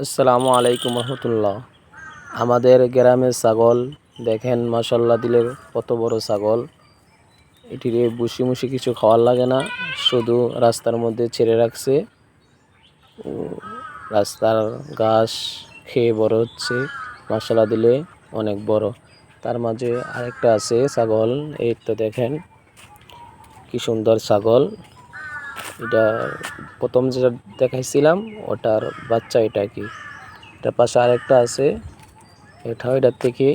আসসালামু আলাইকুম রহমতুল্লাহ। আমাদের গ্রামের ছাগল দেখেন, মাশাল্লাহ দিলে কত বড় ছাগল। এটিরে বসি মুসি কিছু খাওয়ার লাগে না, শুধু রাস্তার মধ্যে ছেড়ে রাখছে। রাস্তার ঘাস খেয়ে বড় হচ্ছে, মাশাল্লাহ দিলে অনেক বড়। তার মাঝে আরেকটা আছে ছাগল, এই তো দেখেন কি সুন্দর ছাগল। এটা প্রথম যেটা দেখাইছিলাম ওটার বাচ্চা, এটা কি এটার পাশে আরেকটা আছে, এটার থেকে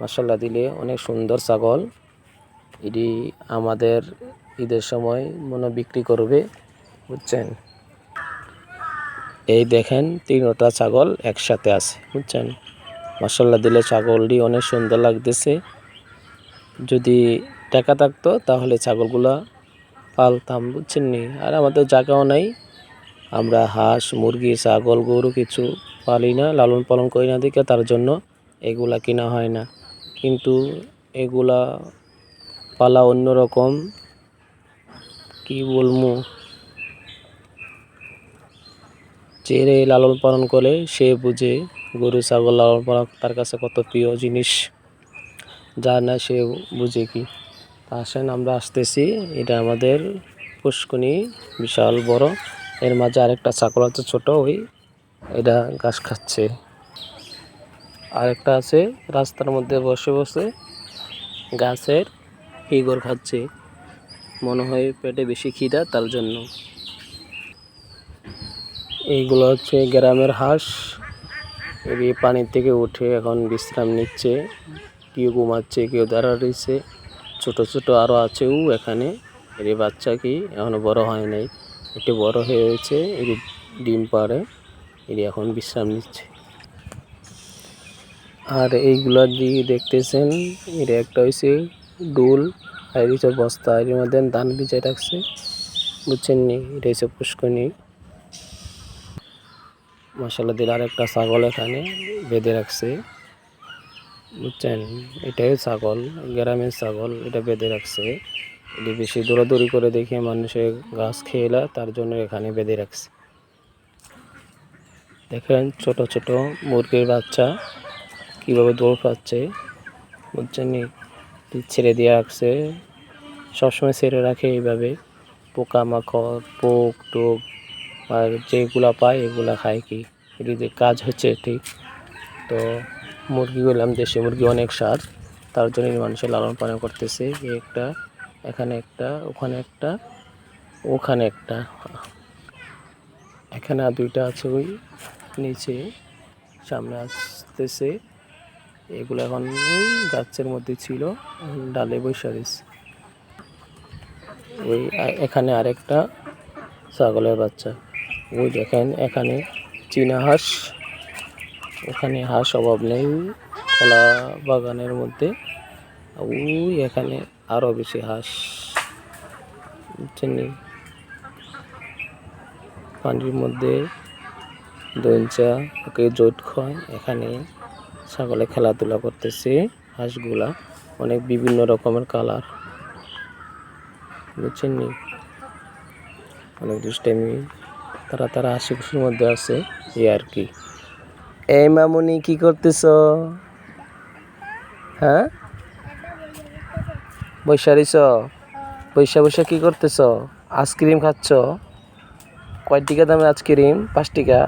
মাশাল্লাহ দিলে অনেক সুন্দর ছাগল। এটি আমাদের ঈদের সময় মনে বিক্রি করবে, বুঝছেন। এই দেখেন তিনটা ছাগল একসাথে আছে, বুঝছেন। মাশাল্লাহ দিলে ছাগলটি অনেক সুন্দর লাগতেছে। যদি টাকা থাকতো তাহলে ছাগলগুলা পালতাম, বুঝছেন নি। আর আমাদের জায়গাও নাই, আমরা হাঁস মুরগি ছাগল গরু কিছু পালি না, লালন পালন করি না দেখে তার জন্য এগুলা কিনা হয় না। কিন্তু এগুলা পালা অন্যরকম, কি বলবো। যে লালন পালন করে সে বুঝে গরু ছাগল লালন পালন তার কাছে কত প্রিয় জিনিস, যা না সে বুঝে কি। আসেন আমরা আসতেছি, এটা আমাদের পুষ্কনি বিশাল বড়। এর মাঝে আরেকটা ছাগল আছে ছোট, ওই এটা ঘাস খাচ্ছে। আরেকটা আছে রাস্তার মধ্যে বসে বসে গাছের ইগর খাচ্ছে, মনে হয় পেটে বেশি খিদা তার জন্য। এইগুলো হচ্ছে গ্রামের হাঁস, এই পানির থেকে উঠে এখন বিশ্রাম নিচ্ছে। কেউ ঘুমাচ্ছে, কেউ দাঁড়া রয়েছে, ছোট ছোট আরও আছেও এখানে। এর বাচ্চা কি এখনো বড় হয় নাই, একটু বড় হয়েছে, এর ডিম পাড়ে, এর এখন বিশ্রাম নিচ্ছে। আর এইগুলা যে দেখতেছেন, এর একটা হয়েছে ডুল, আর হচ্ছে বস্তা, এর মধ্যে ধান ভিজাই রাখছে, বুঝছেন নি। এটা হচ্ছে পুষ্কনি। মাশাআল্লাহ দিলে আরেকটা ছাগল এখানে বেঁধে রাখছে, বুঝছেন। এটাই ছাগল, গ্রামের ছাগল, এটা বেঁধে রাখছে। এটি বেশি দৌড়াদৌড়ি করে দেখে মানুষের ঘাস খেয়েলা, তার জন্য এখানে বেঁধে রাখছে। দেখেন ছোট ছোট মুরগির বাচ্চা কীভাবে দৌড় পাচ্ছে, বুঝছেন নি। ছেড়ে দিয়ে রাখছে, সবসময় ছেড়ে রাখে এইভাবে। পোকামাকড় পোক টোক আর যেগুলা পায় এগুলা খায় কি, এটি কাজ হচ্ছে ঠিক। তো মুরগি বললাম দেশি মুরগি অনেক স্বাদ, তার জন্য মানুষের লালন পালন করতেছে। একটা এখানে একটা, ওখানে একটা, ওখানে একটা, এখানে আর দুইটা আছে ওই নিচে, সামনে আসতেছে। এগুলো এখন ওই গাছের মধ্যে ছিল, ডালে বসে দিচ্ছে। ওই এখানে আরেকটা ছাগলের বাচ্চা, ওই দেখেন এখানে চীনা হাঁস, ওখানে হাঁস অভাব নেই কলা বাগানের মধ্যে। ওই এখানে আরো বেশি হাঁস, বুঝছেন। পানির মধ্যে দইঞ্চা ওকে জোট খায়, এখানে ছাগলে খেলাধুলা করতেছে। হাঁসগুলা অনেক বিভিন্ন রকমের কালার, বুঝছেন নি। অনেক দুষ্টামি, তারা হাসি খুশির মধ্যে আছে, এই আর কি। এই মামুনি কি করতেছ? হ্যাঁ, বৈশা রইছ? বৈশা বৈশা কি করতেছ? আইসক্রিম খাচ্ছ? কয় টাকা দামের আইসক্রিম? 5 টাকা।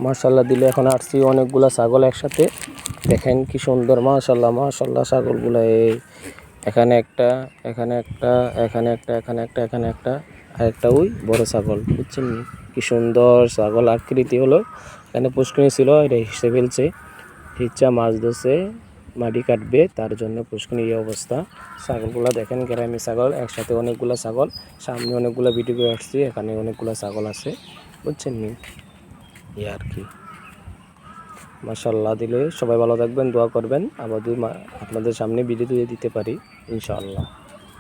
মাশাল্লাহ দিলে এখন আসছি অনেকগুলা ছাগল একসাথে, দেখেন কি সুন্দর। মাশাল্লাহ মাশাল্লাহ ছাগলগুলা, এই এখানে একটা, এখানে একটা, এখানে একটা, এখানে একটা, এখানে একটা, আর একটা ওই বড় ছাগল, বুঝছেন কি সুন্দর ছাগল আকৃতি হলো। এখানে পুষ্করিণী ছিল, এটা হেসে ফেলছে, ইচ্ছা মাছ ধরছে, মাটি কাটবে, তার জন্য পুষ্করিণীর এই অবস্থা। ছাগলগুলা দেখেন গ্রামী ছাগল, একসাথে অনেকগুলা ছাগল, সামনে অনেকগুলা ভিডিও করে আসছি, এখানে অনেকগুলা ছাগল আছে, বুঝছেন নি, এই আর কি। মাশাআল্লাহ দিলে সবাই ভালো থাকবেন, দোয়া করবেন, আবার আপনাদের সামনে ভিডিও দিতে পারি ইনশাআল্লাহ।